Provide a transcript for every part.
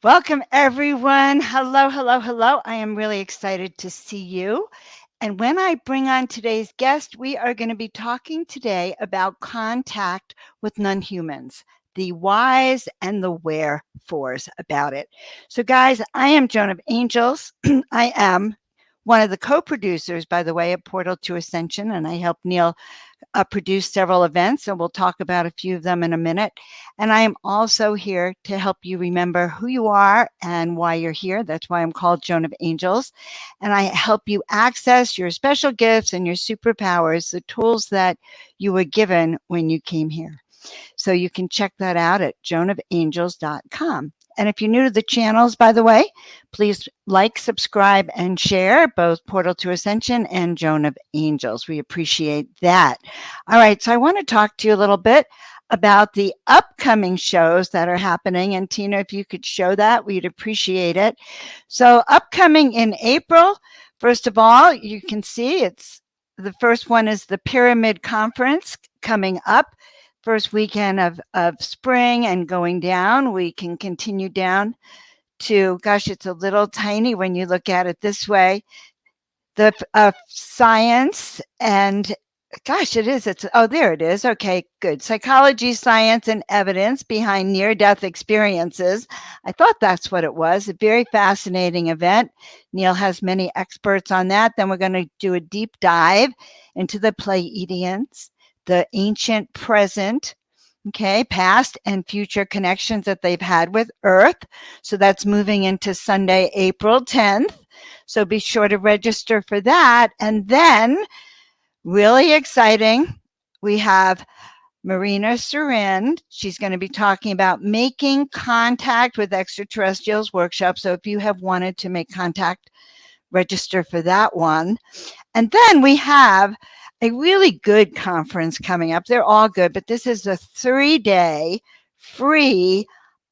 Welcome, everyone. Hello, hello, hello. I am really excited to see you. And when I bring on today's guest, we are going to be talking today about contact with non humans, the whys and the wherefores about it. So, guys, I am Joan of Angels. I am one of the co producers, by the way, of Portal to Ascension, and I help Neil produced several events, and we'll talk about a few of them in a minute. And I am also here to help you remember who you are and why you're here. That's why I'm called Joan of Angels. And I help you access your special gifts and your superpowers, the tools that you were given when you came here. So you can check that out at joanofangels.com. And if you're new to the channels, by the way, please like, subscribe, and share both Portal to Ascension and Joan of Angels. We appreciate that. All right, so I want to talk to you a little bit about the upcoming shows that are happening. And Tina, if you could show that, we'd appreciate it. So upcoming in April, first of all, you can see the first one is the Pyramid Conference coming up. First weekend of spring and going down. We can continue down to, gosh, it's a little tiny when you look at it this way. The science and, gosh, it is. There it is. Okay, good. Psychology, science, and evidence behind near-death experiences. I thought that's what it was. A very fascinating event. Neil has many experts on that. Then we're going to do a deep dive into the Pleiadians, the ancient present, okay, past and future connections that they've had with Earth. So that's moving into Sunday, April 10th. So be sure to register for that. And then, really exciting, we have Marina Surind. She's going to be talking about making contact with extraterrestrials workshop. So if you have wanted to make contact, register for that one. And then we have a really good conference coming up. They're all good, but this is a 3-day free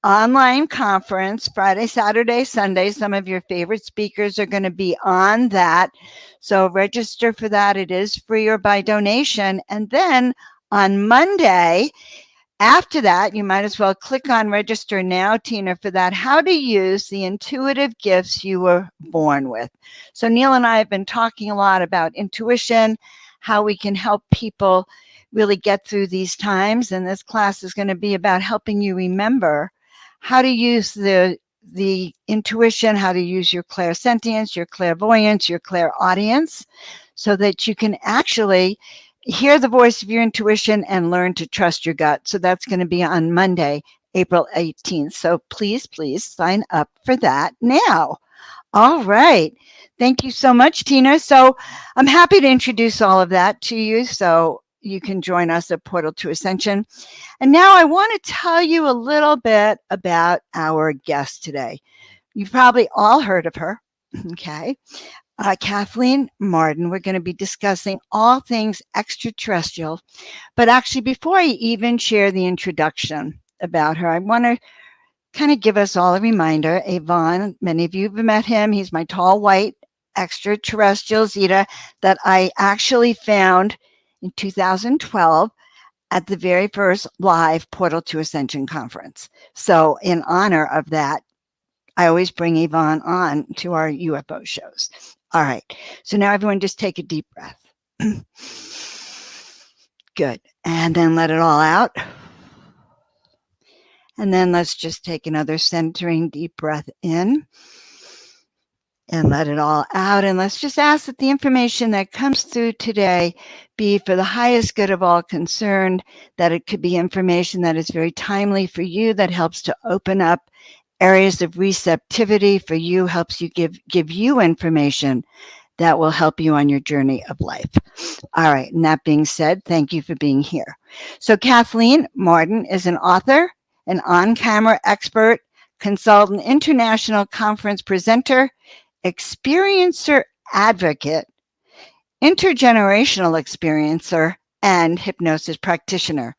online conference, Friday, Saturday, Sunday. Some of your favorite speakers are going to be on that. So register for that. It is free or by donation. And then on Monday, after that, you might as well click on register now, Tina, for that, how to use the intuitive gifts you were born with. So Neil and I have been talking a lot about intuition, how we can help people really get through these times. And this class is going to be about helping you remember how to use the intuition, how to use your clairsentience, your clairvoyance, your clairaudience, so that you can actually hear the voice of your intuition and learn to trust your gut. So that's going to be on Monday, April 18th. So please, please sign up for that now. All right. Thank you so much, Tina. So I'm happy to introduce all of that to you so you can join us at Portal to Ascension. And now I want to tell you a little bit about our guest today. You've probably all heard of her. Okay. Kathleen Marden. We're going to be discussing all things extraterrestrial. But actually, before I even share the introduction about her, I want to kind of give us all a reminder. Avon, many of you have met him. He's my tall, white extraterrestrial Zeta that I actually found in 2012 at the very first live Portal to Ascension conference. So in honor of that, I always bring Yvonne on to our UFO shows. All right. So now everyone just take a deep breath. Good. And then let it all out. And then let's just take another centering deep breath in and let it all out. And let's just ask that the information that comes through today be for the highest good of all concerned, that it could be information that is very timely for you, that helps to open up areas of receptivity for you, helps you give you information that will help you on your journey of life. All right. And that being said, thank you for being here. So Kathleen Marden is an author, an on-camera expert, consultant, international conference presenter, experiencer advocate, intergenerational experiencer, and hypnosis practitioner.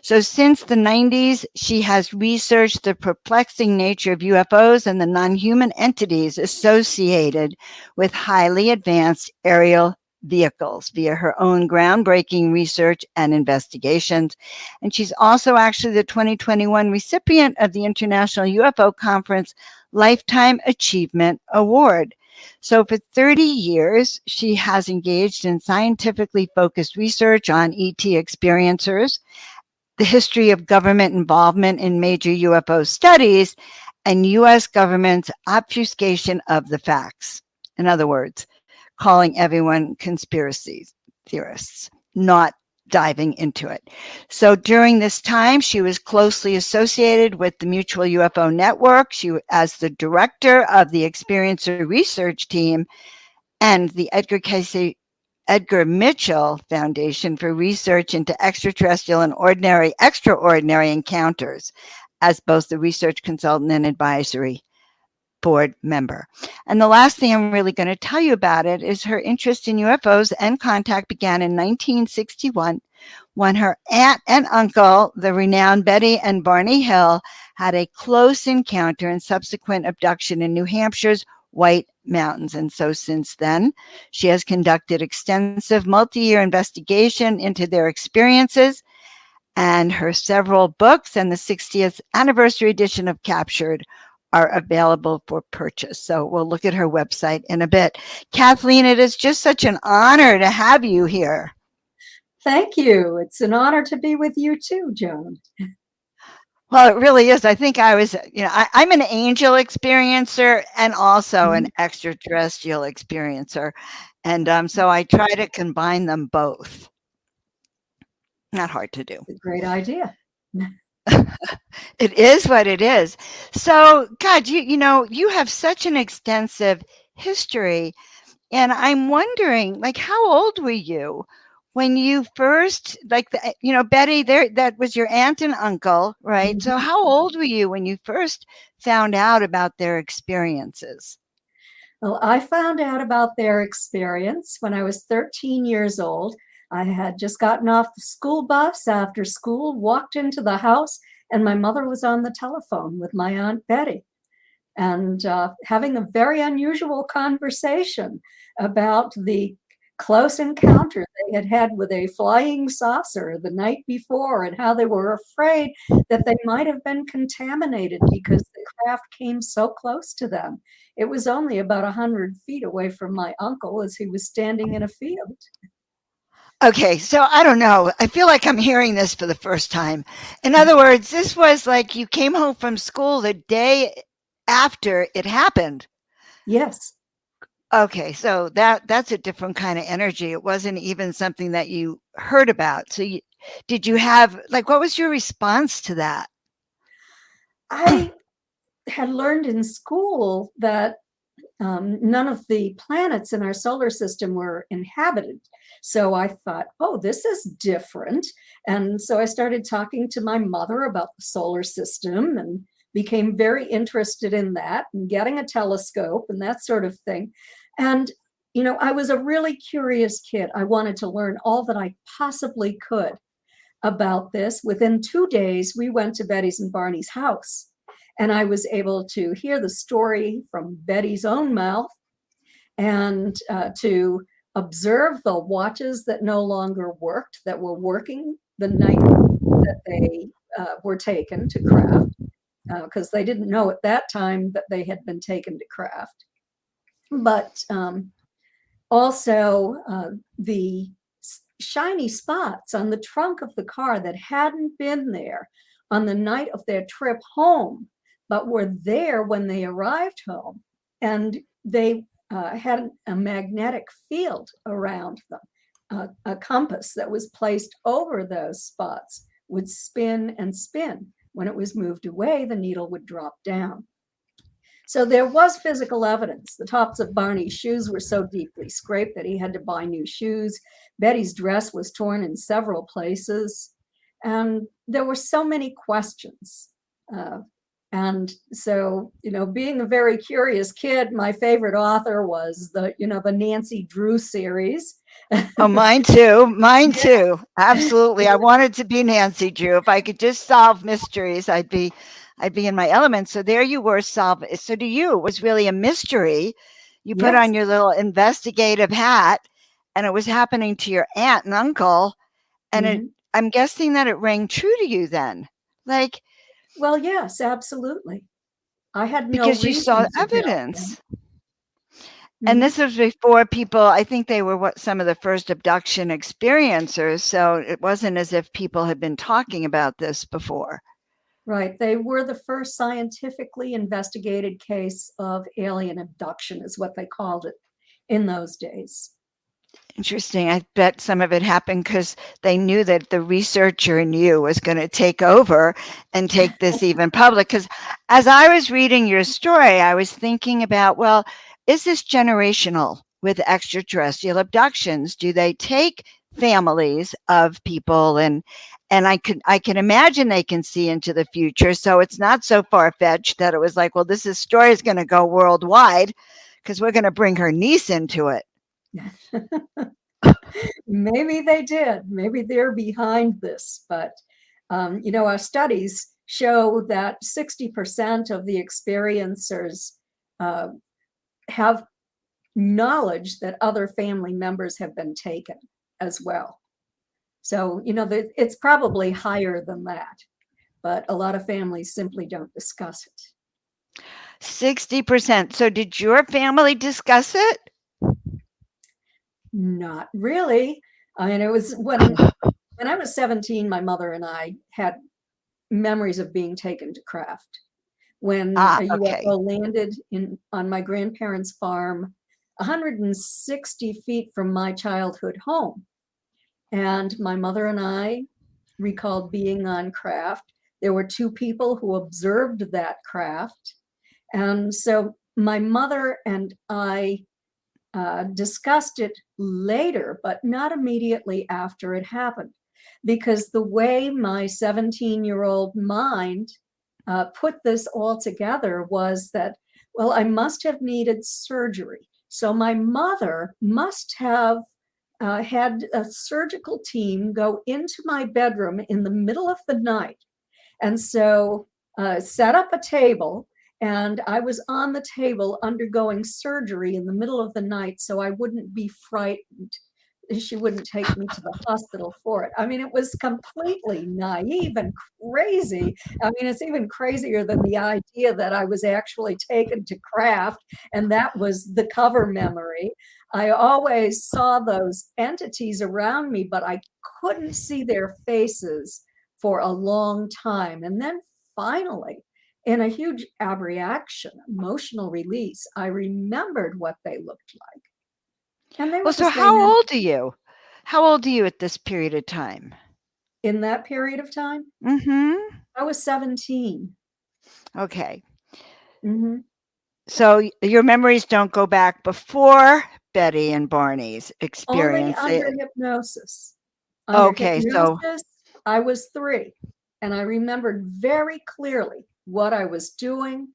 So since the 90s, she has researched the perplexing nature of UFOs and the non-human entities associated with highly advanced aerial vehicles via her own groundbreaking research and investigations. And she's also actually the 2021 recipient of the International UFO Conference Lifetime Achievement Award. So, for 30 years, she has engaged in scientifically focused research on ET experiencers, the history of government involvement in major UFO studies, and US government's obfuscation of the facts. In other words, calling everyone conspiracy theorists, not diving into it. So during this time, she was closely associated with the Mutual UFO Network. She, as the director of the Experiencer Research Team and the Edgar Mitchell Foundation for Research into Extraterrestrial and Extraordinary Encounters as both the research consultant and advisory board member. And the last thing I'm really going to tell you about it is her interest in UFOs and contact began in 1961 when her aunt and uncle, the renowned Betty and Barney Hill, had a close encounter and subsequent abduction in New Hampshire's White Mountains. And so since then, she has conducted extensive multi-year investigation into their experiences, and her several books and the 60th anniversary edition of Captured are available for purchase. So we'll look at her website in a bit. Kathleen, it is just such an honor to have you here. Thank you. It's an honor to be with you too, Joan. Well, it really is. I think I'm an angel experiencer and also an extraterrestrial experiencer. And so I try to combine them both. Not hard to do. It's a great idea. It is what it is. So, God, you have such an extensive history, and I'm wondering, like, how old were you when you first, like, Betty? That was your aunt and uncle, right? So, how old were you when you first found out about their experiences? Well, I found out about their experience when I was 13 years old. I had just gotten off the school bus after school, walked into the house, and my mother was on the telephone with my Aunt Betty and having a very unusual conversation about the close encounter they had had with a flying saucer the night before and how they were afraid that they might have been contaminated because the craft came so close to them. It was only about 100 feet away from my uncle as he was standing in a field. Okay, so I don't know. I feel like I'm hearing this for the first time. In other words, this was like you came home from school the day after it happened. Yes. Okay, so that's a different kind of energy. It wasn't even something that you heard about. So did you have, like, what was your response to that? I had learned in school that none of the planets in our solar system were inhabited. So I thought, oh, this is different. And so I started talking to my mother about the solar system and became very interested in that and getting a telescope and that sort of thing. And, I was a really curious kid. I wanted to learn all that I possibly could about this. Within 2 days, we went to Betty's and Barney's house. And I was able to hear the story from Betty's own mouth and to observe the watches that no longer worked, that were working the night that they were taken to craft, because they didn't know at that time that they had been taken to craft. But also the shiny spots on the trunk of the car that hadn't been there on the night of their trip home, but were there when they arrived home. And they had a magnetic field around them. A compass that was placed over those spots would spin and spin. When it was moved away, the needle would drop down. So there was physical evidence. The tops of Barney's shoes were so deeply scraped that he had to buy new shoes. Betty's dress was torn in several places. And there were so many questions. And so, being a very curious kid, my favorite author was the Nancy Drew series. Oh, mine too. Mine too. Absolutely. I wanted to be Nancy Drew. If I could just solve mysteries, I'd be in my element. So there you were solving. So to you, it was really a mystery. You put on your little investigative hat and it was happening to your aunt and uncle, and it Mhm. I'm guessing that it rang true to you then. Like, Well, yes, absolutely. I had no because you saw reason to doubt them. evidence. And Mhm. this was before people, I think they were what some of the first abduction experiencers, so it wasn't as if people had been talking about this before. Right. They were the first scientifically investigated case of alien abduction, is what they called it in those days. Interesting. I bet some of it happened because they knew that the researcher in you was gonna take over and take this even public. Because as I was reading your story, I was thinking about, well, is this generational with extraterrestrial abductions? Do they take families of people and I can imagine they can see into the future, so it's not so far-fetched that it was like, "Well, this is story is gonna go worldwide because 'cause we're gonna bring her niece into it." Maybe they did. Maybe they're behind this. But, our studies show that 60% of the experiencers uh, have knowledge that other family members have been taken as well. So, it's probably higher than that, but a lot of families simply don't discuss it. 60%. So did your family discuss it? Not really. I mean, it was when I was 17, my mother and I had memories of being taken to craft. When Ah, a okay. UFO landed on my grandparents' farm, 160 feet from my childhood home. And my mother and I recalled being on craft. There were two people who observed that craft. And so my mother and I discussed it later, but not immediately after it happened, because the way my 17-year-old mind put this all together was that, well, I must have needed surgery. So my mother must have had a surgical team go into my bedroom in the middle of the night and so set up a table, and I was on the table undergoing surgery in the middle of the night so I wouldn't be frightened. She wouldn't take me to the hospital for it. I mean, it was completely naive and crazy. I mean, it's even crazier than the idea that I was actually taken to craft and that was the cover memory. I always saw those entities around me, but I couldn't see their faces for a long time. And then finally, in a huge abreaction, emotional release, I remembered what they looked like. And they Well, were the so same how old are you? How old are you at this period of time? in that period of time. Mhm. I was 17. Okay. Mhm. So your memories don't go back before Betty and Barney's Only experience. under hypnosis. Under Okay, so hypnosis, I was 3, and I remembered very clearly what I was doing,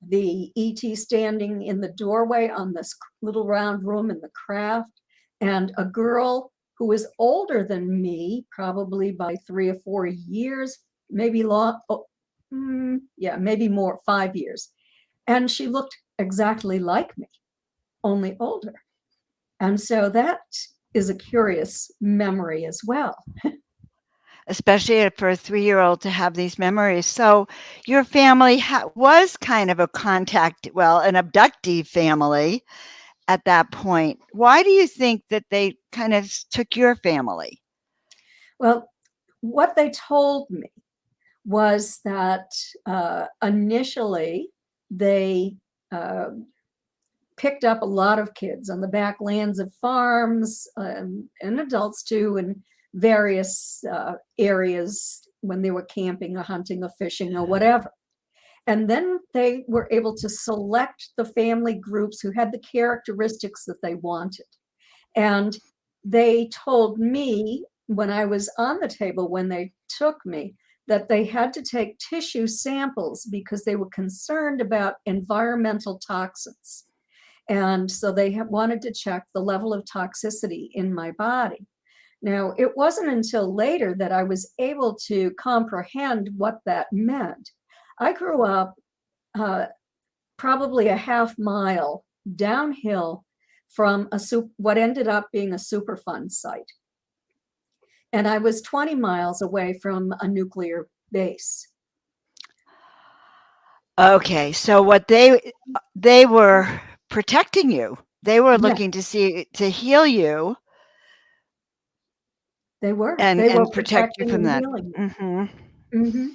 the ET standing in the doorway on this little round room in the craft, and a girl who was older than me, probably by 3 or 4 years, maybe long, yeah, maybe more, 5 years. And she looked exactly like me, only older. And so that is a curious memory as well. especially for a 3-year-old to have these memories. So your family was kind of a contact, well, an abductee family at that point. Why do you think that they kind of took your family? Well, what they told me was that initially they uh, picked up a lot of kids on the back lands of farms and adults too, in various areas when they were camping or hunting or fishing or whatever. And then they were able to select the family groups who had the characteristics that they wanted. And they told me when I was on the table, when they took me, that they had to take tissue samples because they were concerned about environmental toxins. And so they wanted to check the level of toxicity in my body. Now, it wasn't until later that I was able to comprehend what that meant. I grew up uh, probably a half mile downhill from what ended up being a Superfund site. And I was 20 miles away from a nuclear base. Okay, so what they were protecting you. They were Yeah, looking to heal you they were. and They were protect you protecting from and that. healing Mhm. me. Hmm.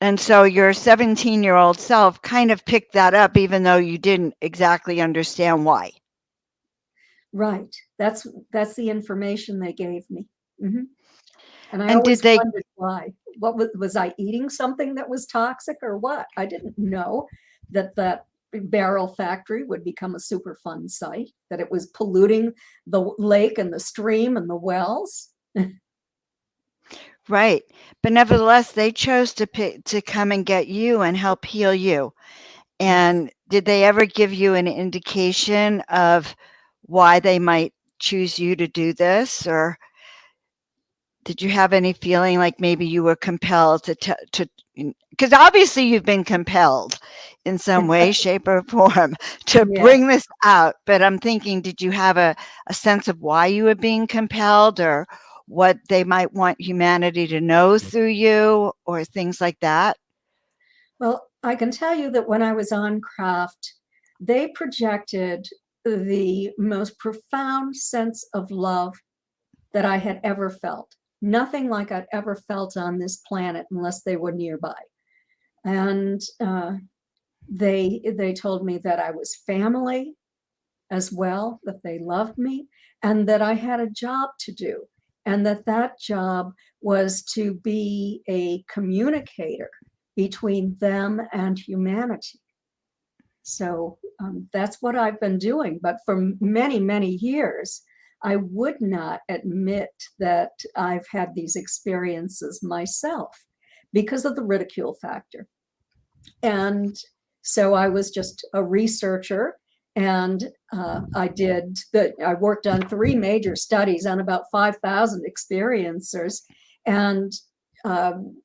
And so your 17-year-old self kind of picked that up even though you didn't exactly understand why. Right. That's the information they gave me. Hmm. And I And did always they wondered why. What was I eating something that was toxic or what? I didn't know that barrel factory would become a Superfund site, that it was polluting the lake and the stream and the wells. right. But nevertheless, they chose to come and get you and help heal you. Yes. And did they ever give you an indication of why they might choose you to do this? Or did you have any feeling like maybe you were compelled to, because obviously you've been compelled in some way, shape, or form to Yeah. bring this out. But I'm thinking, did you have a sense of why you were being compelled or what they might want humanity to know through you or things like that? Well, I can tell you that when I was on craft, they projected the most profound sense of love that I had ever felt. Nothing like I'd ever felt on this planet unless they were nearby. And they told me that I was family as well, that they loved me, and that I had a job to do, and that job was to be a communicator between them and humanity. So that's what I've been doing. But for many, many years, I would not admit that I've had these experiences myself because of the ridicule factor. And so I was just a researcher, and I worked on 3 major studies on about 5,000 experiencers, and um,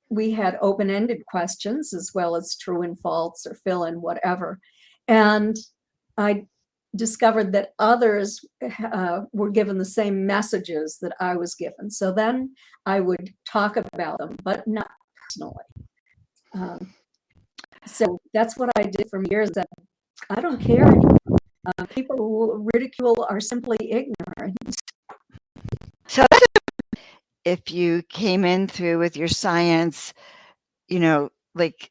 we had open-ended questions as well as true and false or fill in whatever. And I discovered that others were given the same messages that I was given. So then I would talk about them, but not personally. Um, so that's what I did for years. That I don't care anymore. People who ridicule are simply ignorant. So if you came in through with your science, like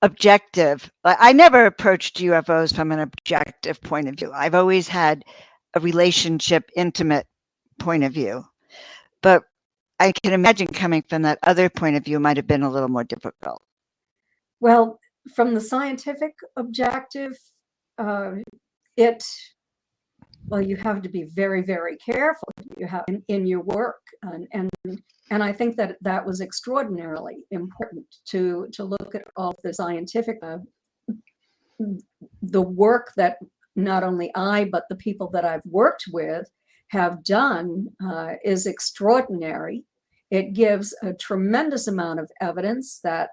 objective. I never approached UFOs from an objective point of view. I've always had a relationship, intimate point of view. But I can imagine coming from that other point of view might have been a little more difficult. Well, from the scientific objective, uh, it well, you have to be very, very careful. You have in your work, and I think that that was extraordinarily important to look at all the scientific, the work that not only I but the people that I've worked with have done is extraordinary. It gives a tremendous amount of evidence that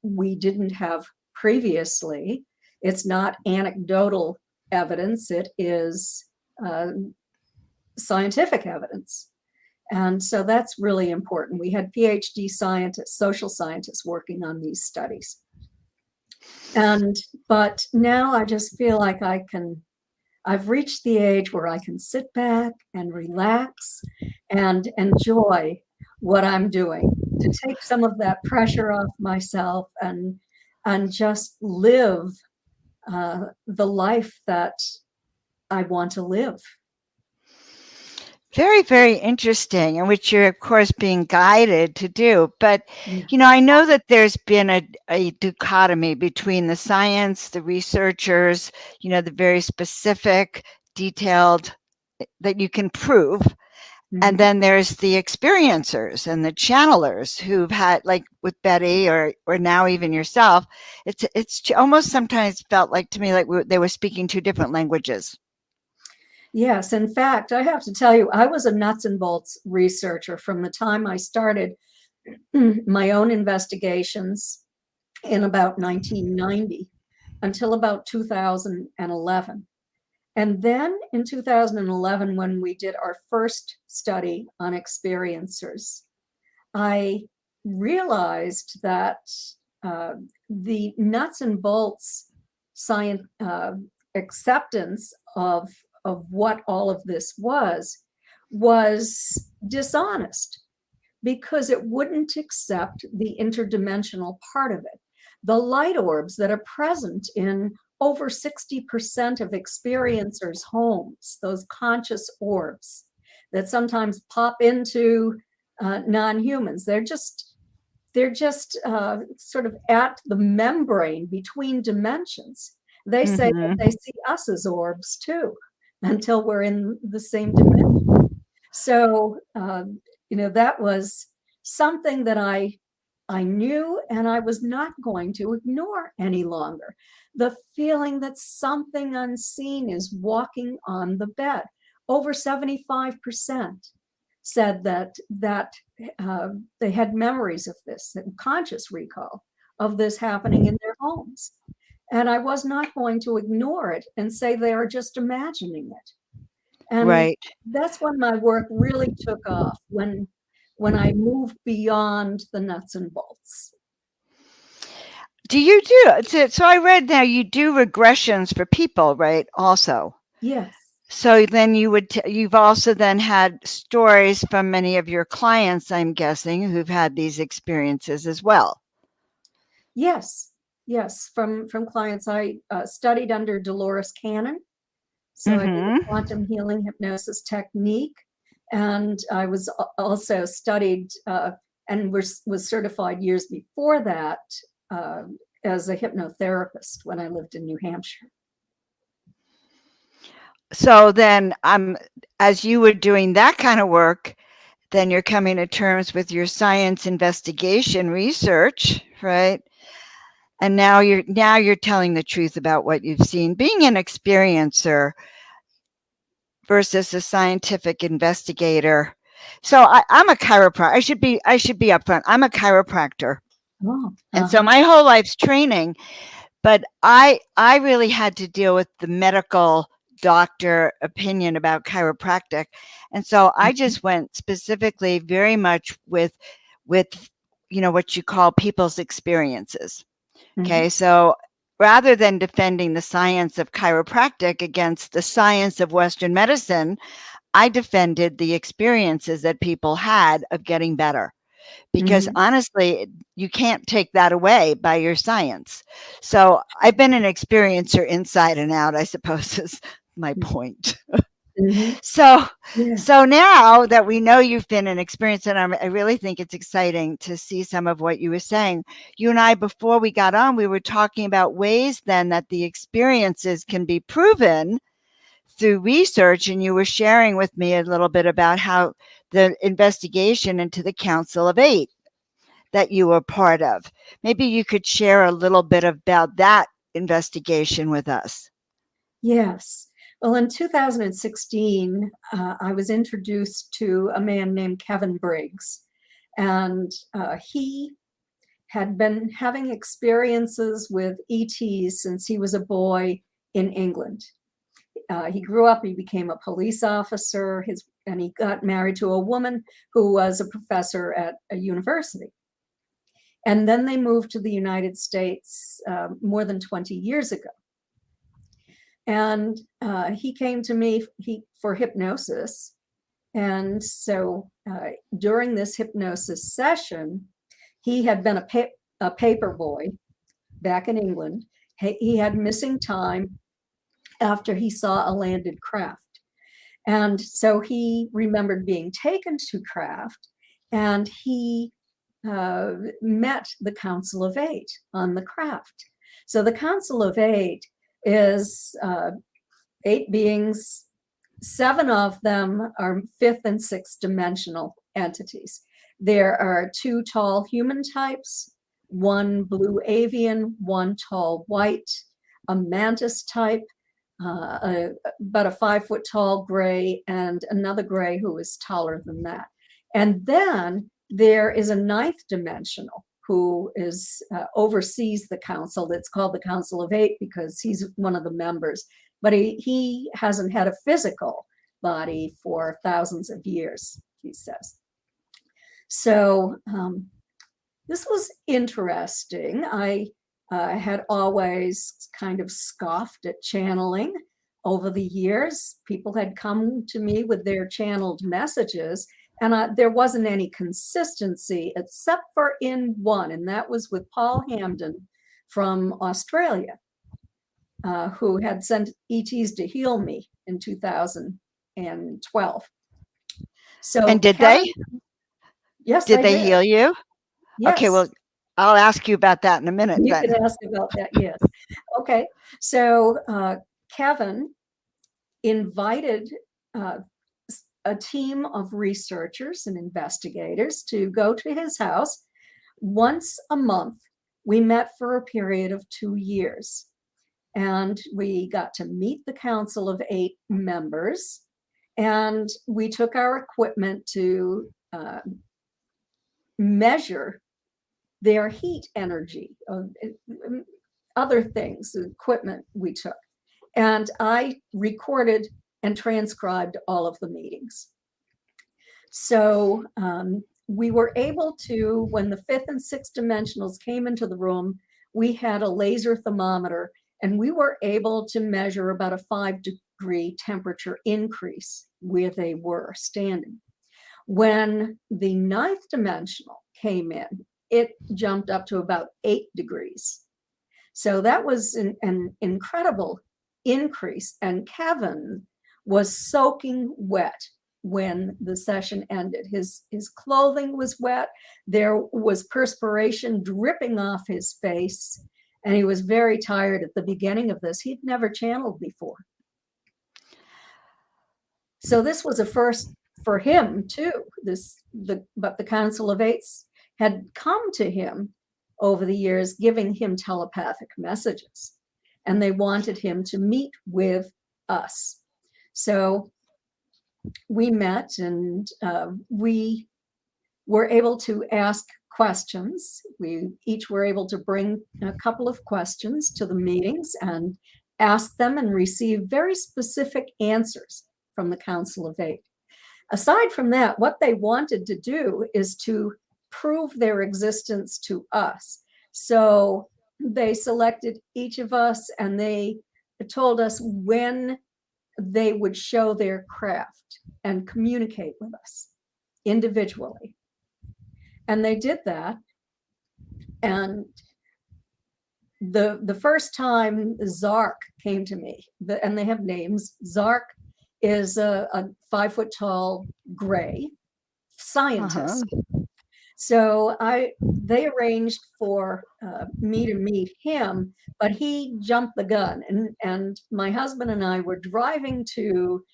we didn't have previously. It's not anecdotal evidence, it is uh, scientific evidence. And so that's really important. We had PhD scientists, social scientists working on these studies. But now I just feel like I've reached the age where I can sit back and relax and enjoy what I'm doing, to take some of that pressure off myself and just live the life that I want to live. Very, very interesting, and which you're, of course, being guided to do. But, Yeah. I know that there's been a dichotomy between the science, the researchers, the very specific, detailed, that you can prove. And Mhm. then there's the experiencers and the channelers who've had, like with Betty or now even yourself, it's almost sometimes felt like to me like they were speaking 2 different languages. Yes, in fact, I have to tell you, I was a nuts and bolts researcher from the time I started my own investigations in about 1990 until about 2011. And then in 2011, when we did our first study on experiencers, I realized that the nuts and bolts science acceptance of what all of this was dishonest, because it wouldn't accept the interdimensional part of it. The light orbs that are present in over 60% of experiencers' homes, those conscious orbs that sometimes pop into non-humans, they're just sort of at the membrane between dimensions. They say that Mm-hmm. they see us as orbs too, until we're in the same dimension. So, that was something that I knew, and I was not going to ignore any longer. The feeling that something unseen is walking on the bed. Over 75% said that they had memories of this, and conscious recall of this happening in their homes. And I was not going to ignore it and say they are just imagining it. And Right. that's when my work really took off, when I moved beyond the nuts and bolts. Do you so I read now you do regressions for people, right? Also. Yes. So then you've also then had stories from many of your clients, I'm guessing, who've had these experiences as well. Yes. Yes. From clients. I studied under Dolores Cannon. So I did a Mhm. quantum healing hypnosis technique. And I was also studied and was certified years before that uh, as a hypnotherapist when I lived in New Hampshire. So then as you were doing that kind of work, then you're coming to terms with your science investigation research, right? And now you're telling the truth about what you've seen. Being an experiencer versus a scientific investigator. So I'm a chiropractor. I should be upfront. I'm a chiropractor. Oh, And so uh-huh. my whole life's training, but I really had to deal with the medical doctor opinion about chiropractic. And so I Mhm, just went specifically very much with what you call people's experiences. mhm, Okay? So rather than defending the science of chiropractic against the science of western medicine, I defended the experiences that people had of getting better, because mhm, honestly, you can't take that away by your science. So I've been an experiencer inside and out, I suppose, is my point. mhm. So, Yeah. so now that we know you've been an experiencer, and I really think it's exciting to see some of what you were saying. You and I, before we got on, we were talking about ways then that the experiences can be proven through research, and you were sharing with me a little bit about how the investigation into the Council of Eight that you were part of. Maybe you could share a little bit about that investigation with us. Yes. Well, in 2016, I was introduced to a man named Kevin Briggs, and he had been having experiences with ETs since he was a boy in England. He grew up, he became a police officer, and he got married to a woman who was a professor at a university. And then they moved to the United States more than 20 years ago. And he came to me for hypnosis. And so during this hypnosis session, he had been a paper boy back in England. He had missing time after he saw a landed craft. And so he remembered being taken to craft, and he met the Council of Eight on the craft. So the Council of Eight is eight beings. Seven of them are fifth and sixth dimensional entities. There are two tall human types, one blue avian, one tall white, a mantis type, about a 5 foot tall gray, and another gray who is taller than that. And then there is a ninth dimensional who oversees the council. That's called the Council of Eight because he's one of the members. but he hasn't had a physical body for thousands of years, he says. So this was interesting. I had always kind of scoffed at channeling over the years. People had come to me with their channeled messages, and there wasn't any consistency except for in one, and that was with Paul Hamden from Australia, who had sent ETs to heal me in 2012. So And did Kevin, they? yes, Did I they did. heal you? Okay, well, Yes, I'll ask you about that in a minute you then. can ask about that. Yes. Okay. So Kevin invited uh, a team of researchers and investigators to go to his house once a month. We met for a period of 2 years, and we got to meet the council of 8 members, and we took our equipment to measure their heat energy, other things, equipment we took. And I recorded and transcribed all of the meetings. So we were able to, when the 5th and 6th dimensionals came into the room, we had a laser thermometer, and we were able to measure about a 5-degree temperature increase where they were standing. When the 9th dimensional came in, it jumped up to about 8 degrees. So that was an incredible increase. And Kevin was soaking wet when the session ended. His clothing was wet. There was perspiration dripping off his face. And he was very tired at the beginning of this. He'd never channeled before. So this was a first for him too. But the Council of Eights had come to him over the years, giving him telepathic messages, and they wanted him to meet with us. So we met, and we were able to ask questions. We each were able to bring a couple of questions to the meetings and ask them and receive very specific answers from the Council of Eight. Aside from that, what they wanted to do is to prove their existence to us. So they selected each of us, and they told us when they would show their craft and communicate with us individually. And they did that. And the first time Zark came to me, and they have names. Zark is a 5-foot tall gray scientist. So they arranged for me to meet him, but he jumped the gun, and my husband and I were driving to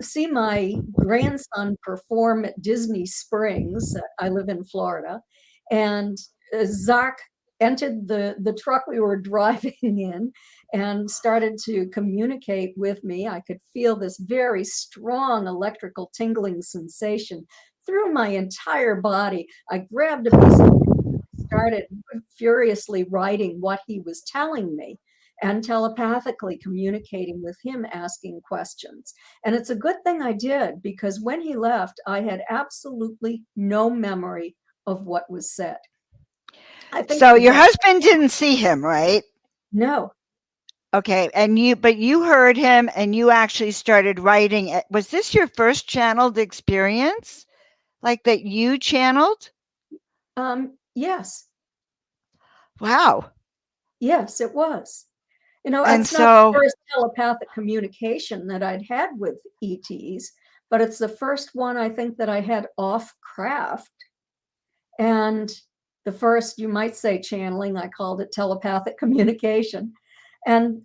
see my grandson perform at Disney Springs. I live in Florida, and Zark entered the truck we were driving in and started to communicate with me. I could feel this very strong electrical tingling sensation through my entire body. I grabbed a piece of paper, started furiously writing what he was telling me, and telepathically communicating with him, asking questions. And it's a good thing I did, because when he left, I had absolutely no memory of what was said. I think So the your best. husband didn't see him, right? No. Okay, but you heard him and you actually started writing it. Was this your first channeled experience? Like that you channeled? Yes. Wow. Yes, it was. And It's not the so, first telepathic communication that I'd had with ETs, but it's the first one I think that I had off craft. And the first, you might say, channeling, I called it telepathic communication. And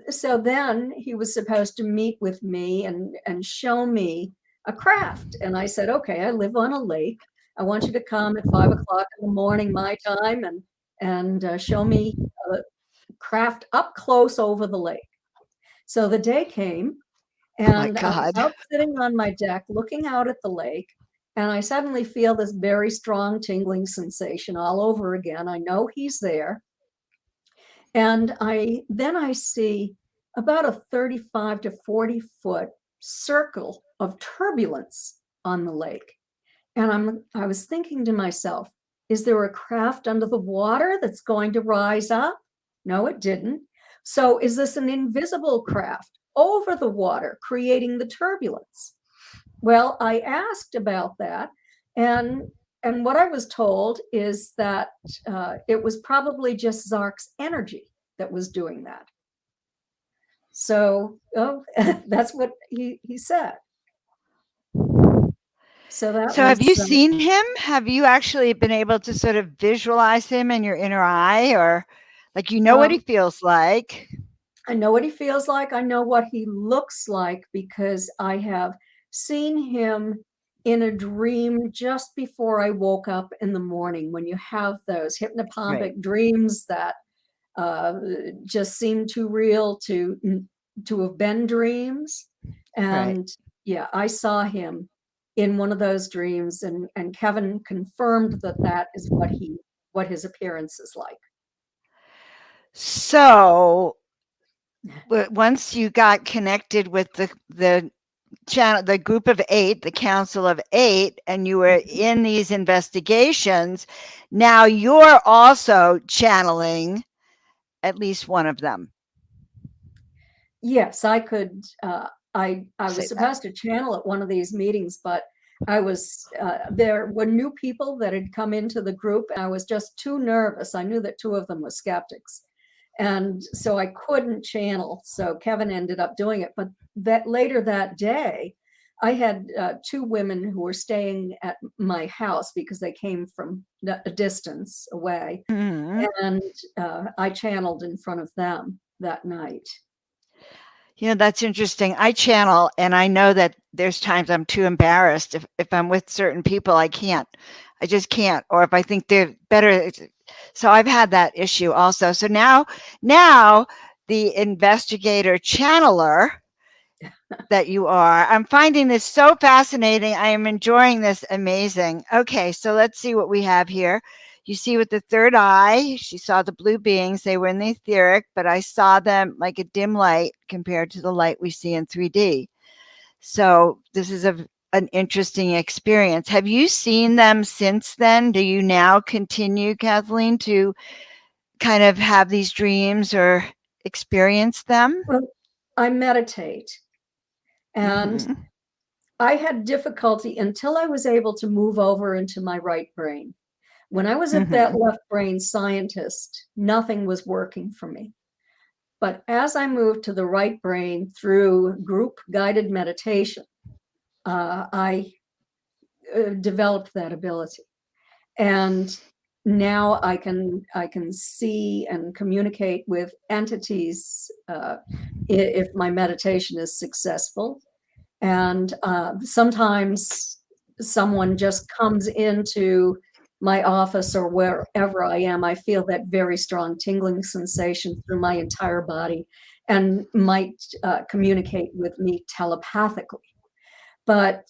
so then he was supposed to meet with me and show me a craft. And I said, okay, I live on a lake. I want you to come at 5 o'clock in the morning, my time, and show me a craft up close over the lake. So the day came, oh my and I'm God. out sitting on my deck looking out at the lake, and I suddenly feel this very strong tingling sensation all over again. I know he's there. And I see about a 35 to 40-foot circle of turbulence on the lake. And I was thinking to myself, is there a craft under the water that's going to rise up? No, it didn't. So is this an invisible craft over the water creating the turbulence? Well, I asked about that, and and what I was told is that it was probably just Zark's energy that was doing that. So, oh, that's what he said. So that So have was you seen him? Have you actually been able to sort of visualize him in your inner eye, or like you know what he um, feels like? I know what he feels like. I know what he looks like because I have seen him in a dream just before I woke up in the morning. When you have those Right, hypnopompic dreams that uh, just seem too real to have been dreams. right. And yeah, I saw him in one of those dreams, and Kevin confirmed that that is what his appearance is like. So once you got connected with the channel, the group of eight, the council of eight, and you were in these investigations, now you're also channeling at least one of them. Yes, I could. I Say was that. supposed to channel at one of these meetings, but I was there were new people that had come into the group, and I was just too nervous. I knew that two of them were skeptics, and so I couldn't channel. So Kevin ended up doing it. But that later that day, I had two women who were staying at my house because they came from a distance away, Mhm. and I channeled in front of them that night. You know, that's interesting. I channel, and I know that there's times I'm too embarrassed. If I'm with certain people, I can't. I just can't. Or if I think they're better. So I've had that issue also. So now the investigator channeler that you are. I'm finding this so fascinating. I am enjoying this amazing. Okay, so let's see what we have here. You see with the third eye, she saw the blue beings. They were in the etheric, but I saw them like a dim light compared to the light we see in 3D. So this is an interesting experience. Have you seen them since then? Do you now continue, Kathleen, to kind of have these dreams or experience them? Well, I meditate, and Hmm. I had difficulty until I was able to move over into my right brain. When I was at that Hmm. left brain scientist, nothing was working for me. But as I moved to the right brain through group guided meditation, I developed that ability. And now I can see and communicate with entities if my meditation is successful. And sometimes someone just comes into my office or wherever I am. I feel that very strong tingling sensation through my entire body and might communicate with me telepathically. But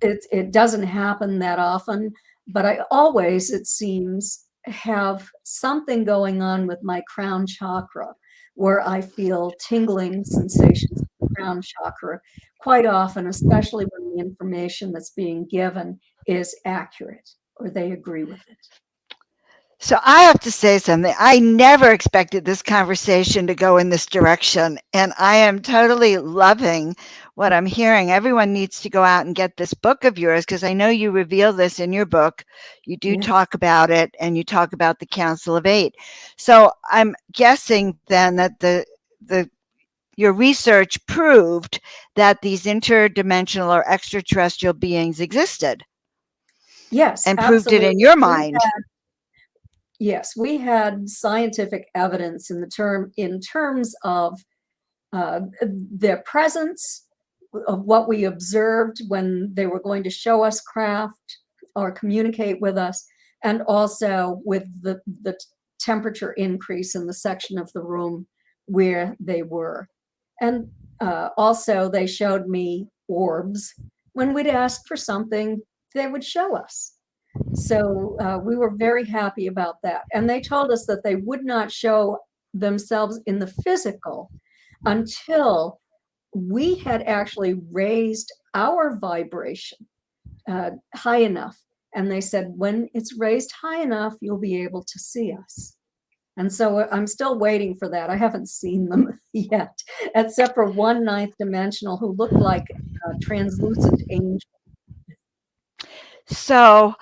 it doesn't happen that often. But I always, it seems, have something going on with my crown chakra where I feel tingling sensations in the crown chakra quite often, especially when the information that's being given is accurate or they agree with it. So I have to say something. I never expected this conversation to go in this direction, and I am totally loving what I'm hearing. Everyone needs to go out and get this book of yours because I know you reveal this in your book. You do Yes. talk about it, and you talk about the Council of Eight. So I'm guessing then that the your research proved that these interdimensional or extraterrestrial beings existed Yes, and proved it absolutely. in your We mind. yes, we had scientific evidence in terms of their presence, of what we observed when they were going to show us craft or communicate with us, and also with the temperature increase in the section of the room where they were. And also, they showed me orbs. When we'd ask for something, they would show us. So we were very happy about that. And they told us that they would not show themselves in the physical until we had actually raised our vibration high enough. And they said, when it's raised high enough, you'll be able to see us. And so I'm still waiting for that. I haven't seen them yet, except for one ninth dimensional who looked like a translucent angel. So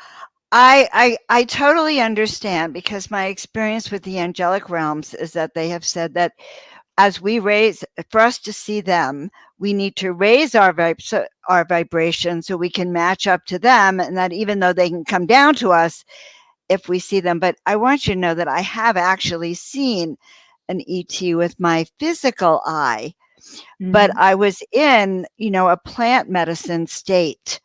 I totally understand, because my experience with the angelic realms is that they have said that as we raise, for us to see them, we need to raise our vibration so we can match up to them, and that even though they can come down to us if we see them. But I want you to know that I have actually seen an ET with my physical eye, but Mm-hmm. I was in, a plant medicine state.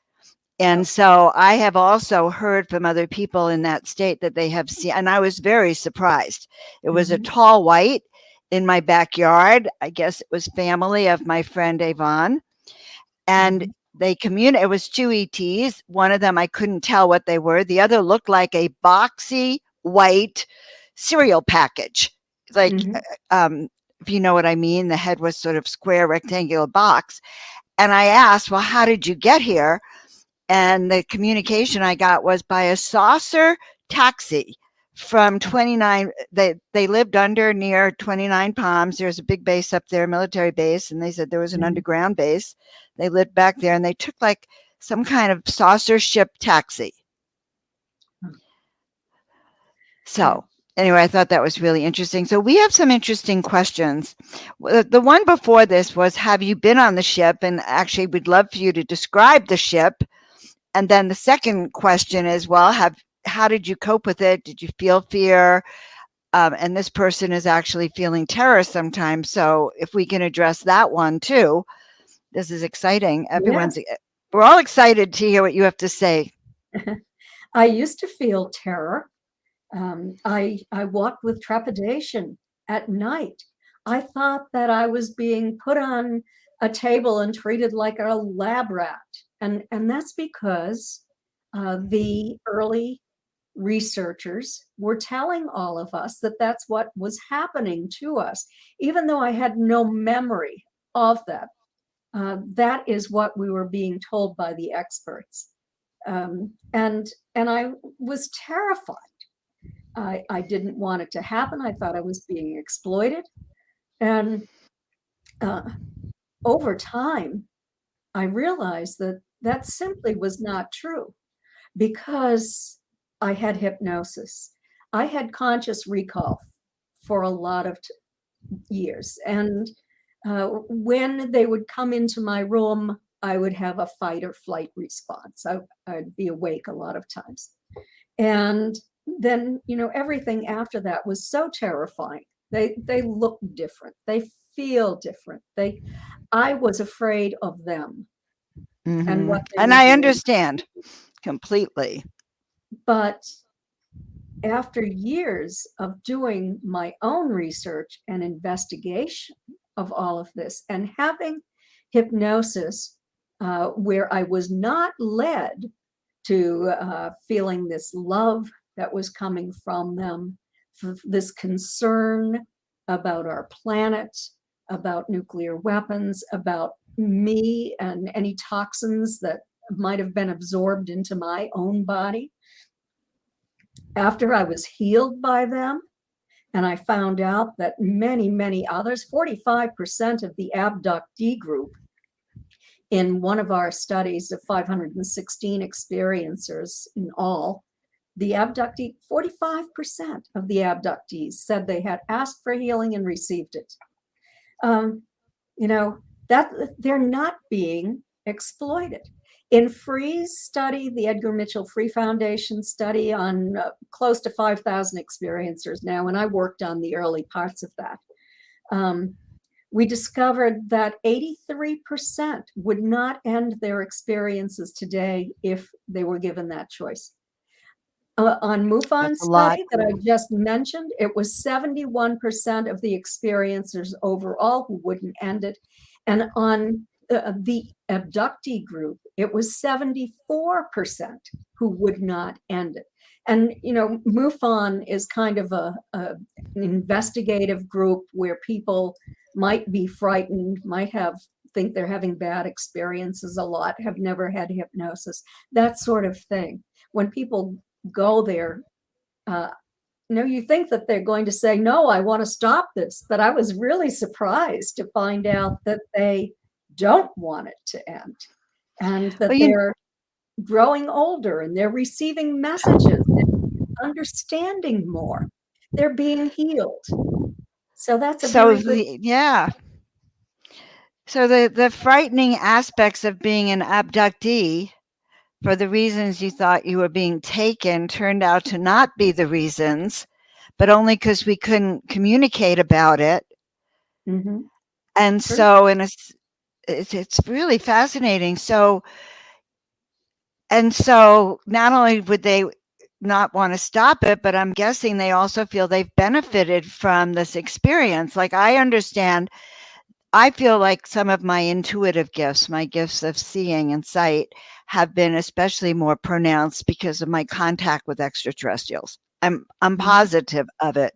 And so I have also heard from other people in that state that they have seen, and I was very surprised. It was a Mm-hmm. tall white in my backyard. I guess it was family of my friend Avon. And Mm-hmm. it was two ETs. One of them, I couldn't tell what they were. The other looked like a boxy white cereal package. Like, Mm-hmm. if you know what I mean, the head was sort of square, rectangular box. And I asked, well, how did you get here? And the communication I got was by a saucer taxi from 29. They lived under near 29 Palms. There's a big base up there, military base, and they said there was an Mm-hmm. underground base. They lived back there, and they took like some kind of saucer ship taxi. Yeah. So anyway, I thought that was really interesting. So we have some interesting questions. The one before this was, have you been on the ship? And actually, we'd love for you to describe the ship. And then the second question is, well, how did you cope with it? Did you feel fear? And this person is actually feeling terror sometimes. So if we can address that one too, this is exciting. Yeah. We're all excited to hear what you have to say. I used to feel terror. I walked with trepidation at night. I thought that I was being put on a table and treated like a lab rat. And that's because the early researchers were telling all of us that that's what was happening to us, even though I had no memory of that. That is what we were being told by the experts. And I was terrified. I didn't want it to happen. I thought I was being exploited. And uh, over time, I realized that that simply was not true because I had hypnosis. I had conscious recall for a lot of years. And when they would come into my room, I would have a fight or flight response. I'd be awake a lot of times. And then, everything after that was so terrifying. They look different. They feel different. I was afraid of them and what they And were I doing. understand completely. But after years of doing my own research and investigation of all of this and having hypnosis where I was not led to feeling this love that was coming from them, this concern about our planet, about nuclear weapons, about me and any toxins that might have been absorbed into my own body. After I was healed by them, and I found out that many, many others, 45% of the abductee group in one of our studies of 516 experiencers in all, the abductee, 45% of the abductees said they had asked for healing and received it. You know, that they're not being exploited. In Free's study, the Edgar Mitchell Free Foundation study on close to 5,000 experiencers now, and I worked on the early parts of that, we discovered that 83% would not end their experiences today if they were given that choice. On That's MUFON a lot. study that I just mentioned, it was 71% of the experiencers overall who wouldn't end it. And on the abductee group, it was 74% who would not end it. And, MUFON is kind of an investigative group where people might be frightened, might think they're having bad experiences a lot, have never had hypnosis, that sort of thing. When people go there, you think that they're going to say, no, I want to stop this. But I was really surprised to find out that they don't want it to end, and that Well, they're growing older and they're receiving messages, understanding more. They're being healed. So that's a so very good. the yeah. So the frightening aspects of being an abductee for the reasons you thought you were being taken turned out to not be the reasons, but only because we couldn't communicate about it. Mm-hmm. And True. so, it's really fascinating. So not only would they not want to stop it, but I'm guessing they also feel they've benefited from this experience. Like I feel like some of my intuitive gifts, my gifts of seeing and sight, have been especially more pronounced because of my contact with extraterrestrials. I'm Mm-hmm. positive of it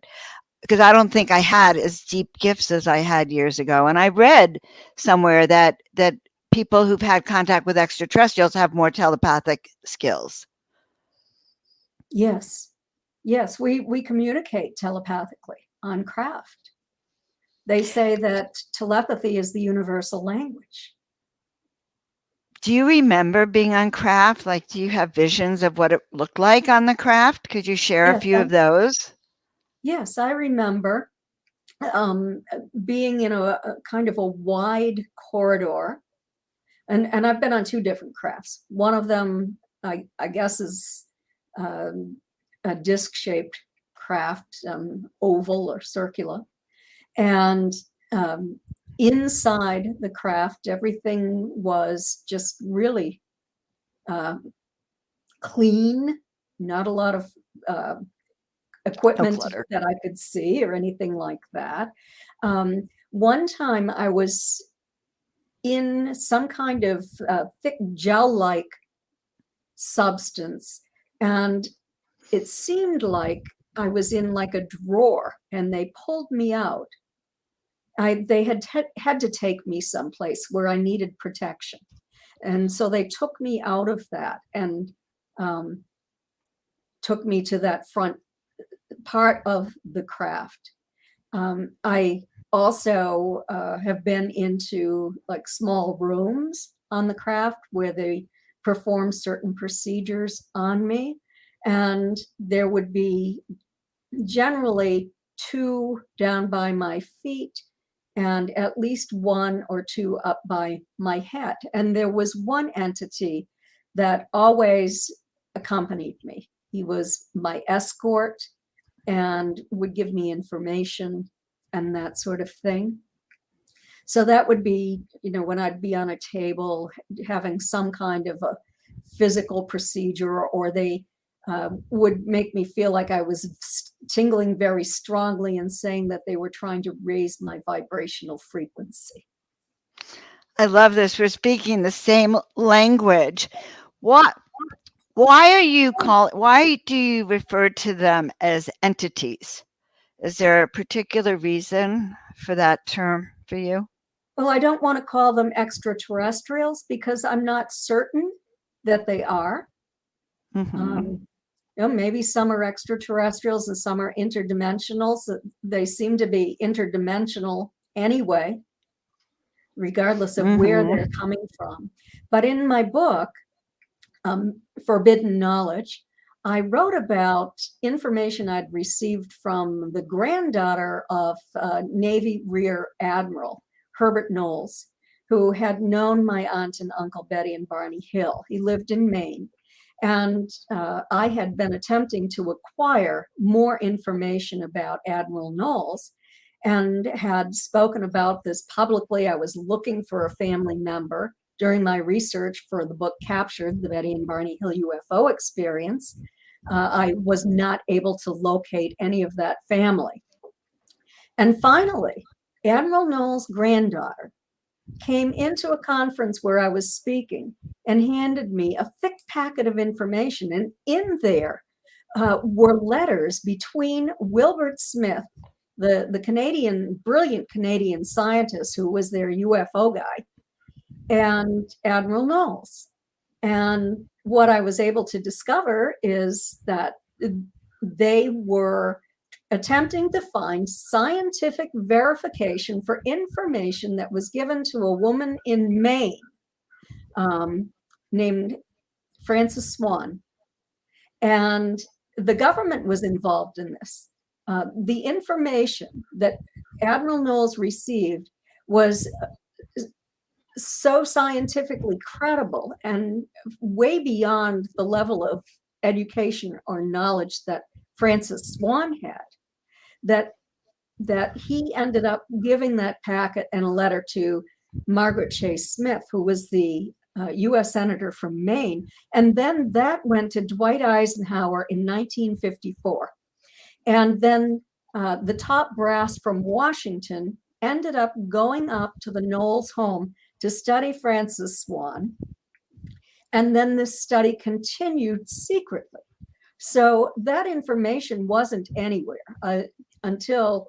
because I don't think I had as deep gifts as I had years ago. And I read somewhere that people who've had contact with extraterrestrials have more telepathic skills. Yes. Yes, we communicate telepathically on craft. They say that telepathy is the universal language. Do you remember being on craft? Like, do you have visions of what it looked like on the craft? Could you share a Yes, few of those? I remember um, being in a kind of a wide corridor, and I've been on two different crafts. One of them, I guess, is um, a disc-shaped craft, oval or circular, and um, inside the craft, everything was just really uh, clean, not a lot of uh, No equipment clutter. that I could see or anything like that. One time I was in some kind of thick gel-like substance, and it seemed like I was in like a drawer, and they pulled me out. They had to take me someplace where I needed protection, and so they took me out of that and um, took me to that front part of the craft. I also have been into like small rooms on the craft where they perform certain procedures on me. And there would be generally two down by my feet and at least one or two up by my head. And there was one entity that always accompanied me. He was my escort and would give me information and that sort of thing. So that would be, when I'd be on a table having some kind of a physical procedure, or they would make me feel like I was tingling very strongly and saying that they were trying to raise my vibrational frequency. I love this. We're speaking the same language. What why do you refer to them as entities? Is there a particular reason for that term for you? Well, I don't want to call them extraterrestrials because I'm not certain that they are. Mhm. Um, maybe some are extraterrestrials and some are interdimensional. So they seem to be interdimensional anyway, regardless of where they're Mhm. coming from. But in my book, Forbidden Knowledge, I wrote about information I'd received from the granddaughter of Navy Rear Admiral Herbert Knowles, who had known my aunt and uncle Betty and Barney Hill. He lived in Maine. And I had been attempting to acquire more information about Admiral Knowles and had spoken about this publicly. I was looking for a family member during my research for the book Captured, the Betty and Barney Hill UFO Experience. I was not able to locate any of that family. And finally, Admiral Knowles' granddaughter came into a conference where I was speaking and handed me a thick packet of information. And in there were letters between Wilbert Smith, the Canadian, brilliant Canadian scientist who was their UFO guy, and Admiral Knowles. And what I was able to discover is that they were attempting to find scientific verification for information that was given to a woman in Maine named Frances Swan. And the government was involved in this. The information that Admiral Knowles received was so scientifically credible and way beyond the level of education or knowledge that Francis Swan had, that he ended up giving that packet and a letter to Margaret Chase Smith, who was the US Senator from Maine. And then that went to Dwight Eisenhower in 1954. And then the top brass from Washington ended up going up to the Knowles home to study Francis Swan. And then this study continued secretly. So that information wasn't anywhere until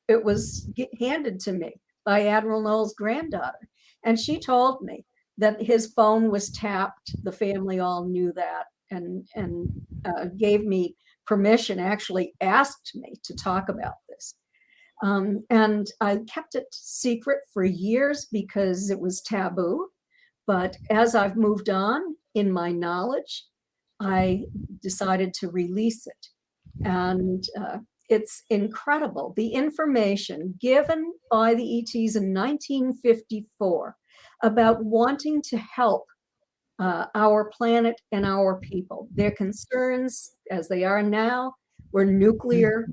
it was handed to me by Admiral Knowles' granddaughter. And she told me that his phone was tapped. The family all knew that and gave me permission, actually asked me to talk about this. And I kept it secret for years because it was taboo. But as I've moved on in my knowledge, I decided to release it. And it's incredible. The information given by the ETs in 1954 about wanting to help our planet and our people. Their concerns, as they are now, were nuclear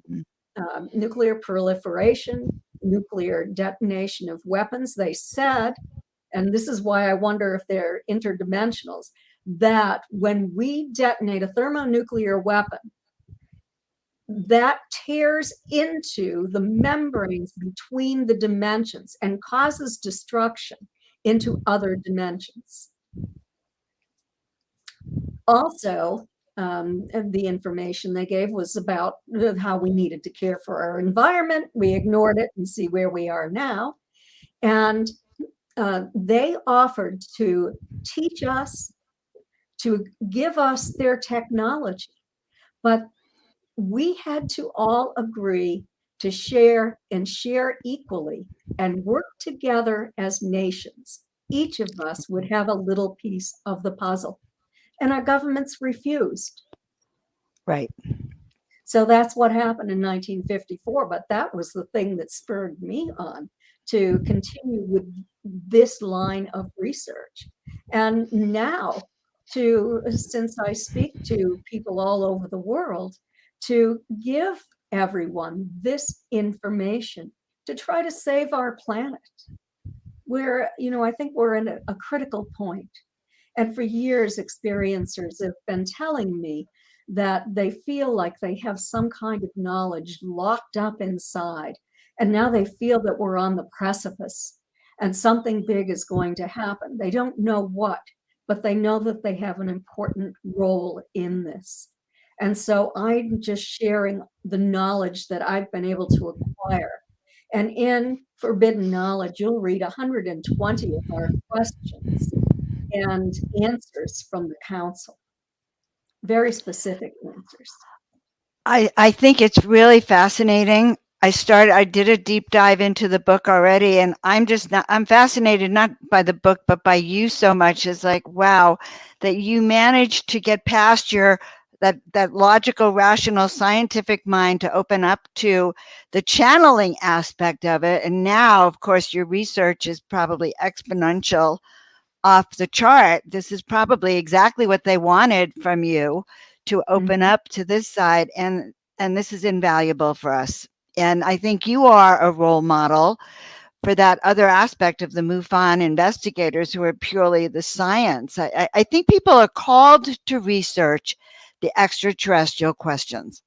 proliferation, nuclear detonation of weapons. They said, and this is why I wonder if they're interdimensionals, that when we detonate a thermonuclear weapon, that tears into the membranes between the dimensions and causes destruction into other dimensions. Also, the information they gave was about how we needed to care for our environment. We ignored it and see where we are now. And they offered to teach us, to give us their technology, but we had to all agree to share and share equally and work together as nations. Each of us would have a little piece of the puzzle, and our governments refused. Right. So that's what happened in 1954, but that was the thing that spurred me on to continue with this line of research. And now, since I speak to people all over the world, to give everyone this information to try to save our planet. I think we're in a critical point. And for years, experiencers have been telling me that they feel like they have some kind of knowledge locked up inside. And now they feel that we're on the precipice and something big is going to happen. They don't know what, but they know that they have an important role in this. And so I'm just sharing the knowledge that I've been able to acquire. And in Forbidden Knowledge, you'll read 120 of our questions and answers from the council. Very specific answers. I think it's really fascinating. I did a deep dive into the book already, and I'm fascinated not by the book, but by you so much. It's like, wow, that you managed to get past that logical, rational, scientific mind to open up to the channeling aspect of it. And now, of course, your research is probably exponential off the chart. This is probably exactly what they wanted from you, to open up to this side, and this is invaluable for us. And I think you are a role model for that other aspect of the MUFON investigators who are purely the science. I think people are called to research the extraterrestrial questions,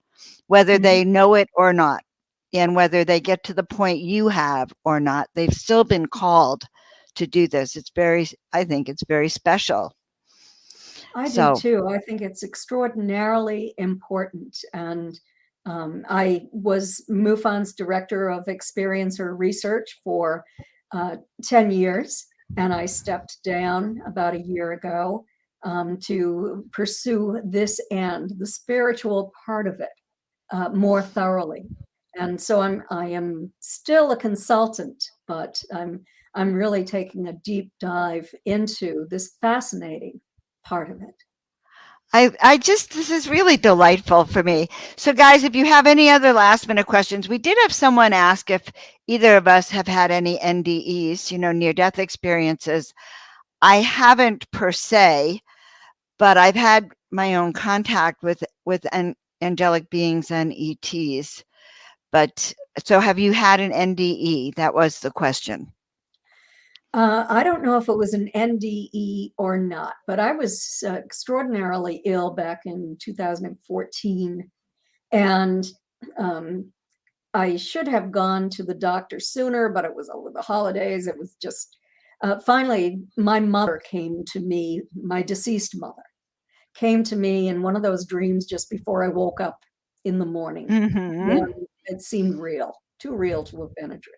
whether they know it or not, and whether they get to the point you have or not. They've still been called to do this. I think it's very special. I do So, too. I think it's extraordinarily important. And I was MUFON's director of experiencer research for 10 years, and I stepped down about a year ago to pursue this end, the spiritual part of it, more thoroughly. And so I am still a consultant, but I'm really taking a deep dive into this fascinating part of it. I just this is really delightful for me. So, guys, if you have any other last minute questions, we did have someone ask if either of us have had any NDEs, near death experiences. I haven't per se, but I've had my own contact with angelic beings and ETs. But so, have you had an NDE? That was the question. I don't know if it was an NDE or not, but I was extraordinarily ill back in 2014. And um, I should have gone to the doctor sooner, but it was over the holidays. It was just finally, my mother came to me, my deceased mother came to me in one of those dreams just before I woke up in the morning. Hmm. And it seemed real, too real to have been a dream.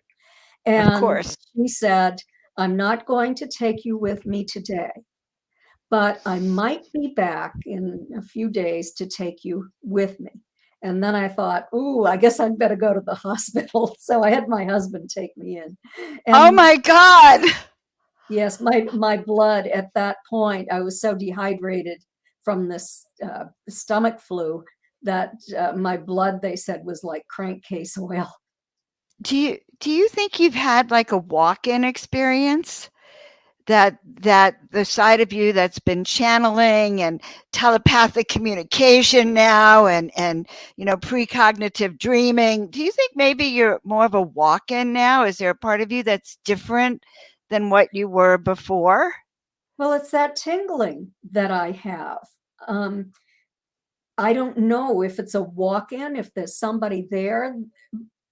Of And course. she said, I'm not going to take you with me today, but I might be back in a few days to take you with me. And then I thought, ooh, I guess I'd better go to the hospital. So I had my husband take me in. Oh And my God. yes, my blood at that point, I was so dehydrated from this stomach flu that my blood, they said, was like crankcase oil. Do you think you've had like a walk-in experience? That the side of you that's been channeling and telepathic communication now and precognitive dreaming, do you think maybe you're more of a walk-in now? Is there a part of you that's different than what you were before? Well, it's that tingling that I have. Um, I don't know if it's a walk-in, if there's somebody there,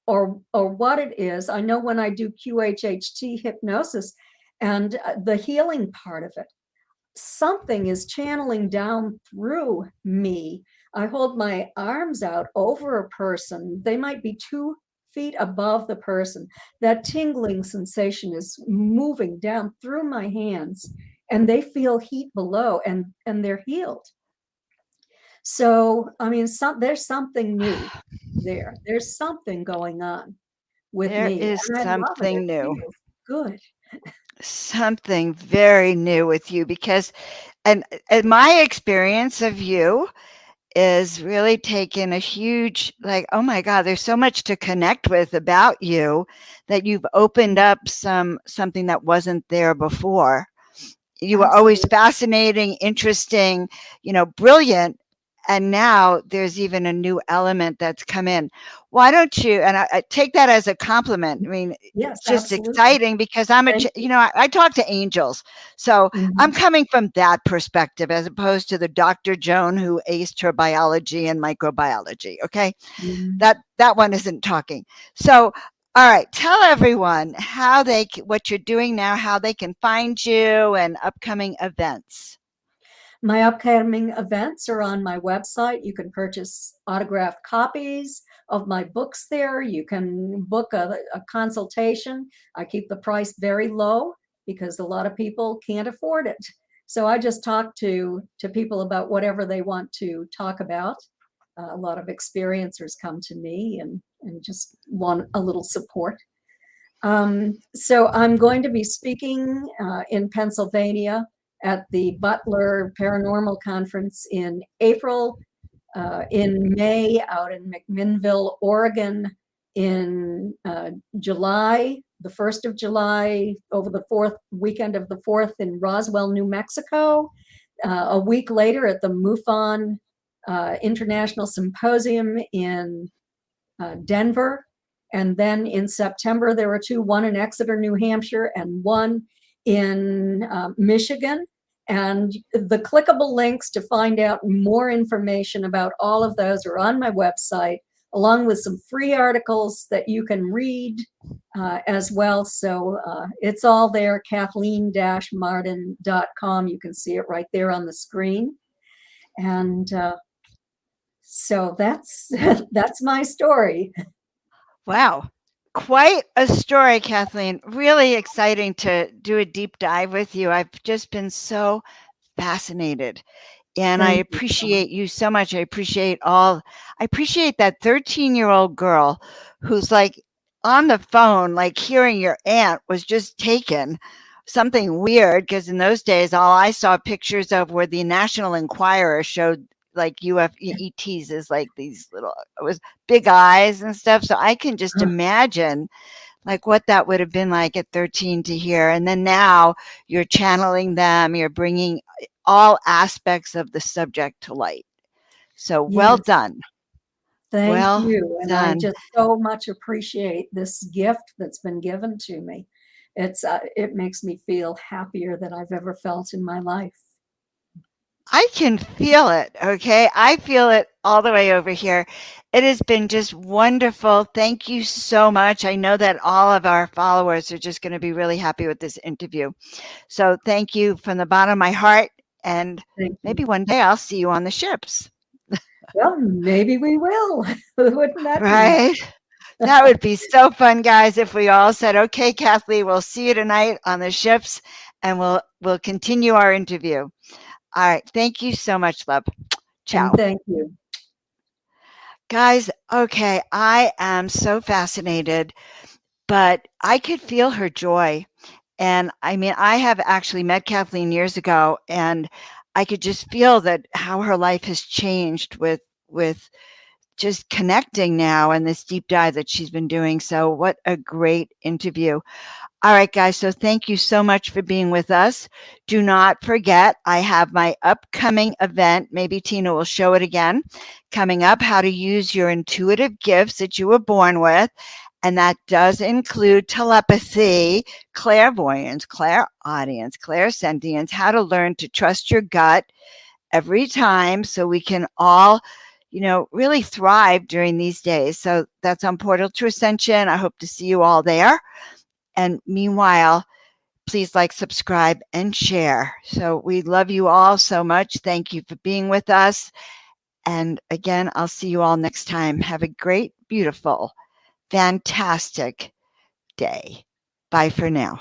or what it is. I know when I do QHHT hypnosis and the healing part of it, something is channeling down through me. I hold my arms out over a person. They might be 2 feet above the person. That tingling sensation is moving down through my hands, and they feel heat below, and they're healed. So, I mean, there's something new there. There's something going on with There me, is and I love it. something It new, feels good. something very new with you because, and my experience of you is really taken a huge, like, oh my God, there's so much to connect with about you that you've opened up something that wasn't there before. You were always Absolutely. fascinating, interesting, brilliant. And now there's even a new element that's come in. Why don't you? And I take that as a compliment. I mean, Yes, it's just absolutely. exciting because Thank you. I talk to angels. So I'm Mhm. coming from that perspective as opposed to the Dr. Joan who aced her biology and microbiology. Okay. Mhm. That one isn't talking. So, all right, tell everyone what you're doing now, how they can find you, and upcoming events. My upcoming events are on my website. You can purchase autographed copies of my books there. You can book a consultation. I keep the price very low because a lot of people can't afford it. So I just talk to people about whatever they want to talk about. A lot of experiencers come to me and just want a little support. So I'm going to be speaking in Pennsylvania at the Butler Paranormal Conference in April, in May out in McMinnville, Oregon, in July, the 1st of July, over the fourth weekend of the 4th in Roswell, New Mexico. A week later at the MUFON International Symposium in Denver. And then in September, there were two, one in Exeter, New Hampshire, and one in Michigan. And the clickable links to find out more information about all of those are on my website, along with some free articles that you can read as well. So it's all there, kathleen-martin.com. You can see it right there on the screen. And so that's that's my story. Wow. Quite a story, Kathleen. Really exciting to do a deep dive with you. I've just been so fascinated. And I Thank you. appreciate you so much. I appreciate that 13-year-old girl who's like on the phone, like hearing your aunt was just taken. Something weird because in those days, all I saw pictures of were the National Enquirer showed like UFETs as like these little, it was big eyes and stuff. So I can just imagine like what that would have been like at 13 to hear. And then now you're channeling them, you're bringing all aspects of the subject to light. So well Yes. done. Thank Well you. And I done. just so much appreciate this gift that's been given to me. It makes me feel happier than I've ever felt in my life. I can feel it. Okay. I feel it all the way over here. It has been just wonderful. Thank you so much. I know that all of our followers are just going to be really happy with this interview. So thank you from the bottom of my heart. And Thank you. maybe one day I'll see you on the ships. Well, maybe we will. Wouldn't that be nice? Right? That would be so fun, guys, if we all said, "Okay, Kathleen, we'll see you tonight on the ships, and we'll continue our interview." All right. Thank you so much, love. And Ciao. thank you. Guys, okay, I am so fascinated, but I could feel her joy. And I mean, I have actually met Kathleen years ago, and I could just feel that how her life has changed with just connecting now and this deep dive that she's been doing. So, what a great interview. All right, guys. So, thank you so much for being with us. Do not forget, I have my upcoming event. Maybe Tina will show it again coming up, how to use your intuitive gifts that you were born with. And that does include telepathy, clairvoyance, clairaudience, clairsentience, how to learn to trust your gut every time so we can all really thrive during these days. So that's on Portal to Ascension. I hope to see you all there. And meanwhile, please like, subscribe, and share. So we love you all so much. Thank you for being with us. And again, I'll see you all next time. Have a great, beautiful, fantastic day. Bye for now.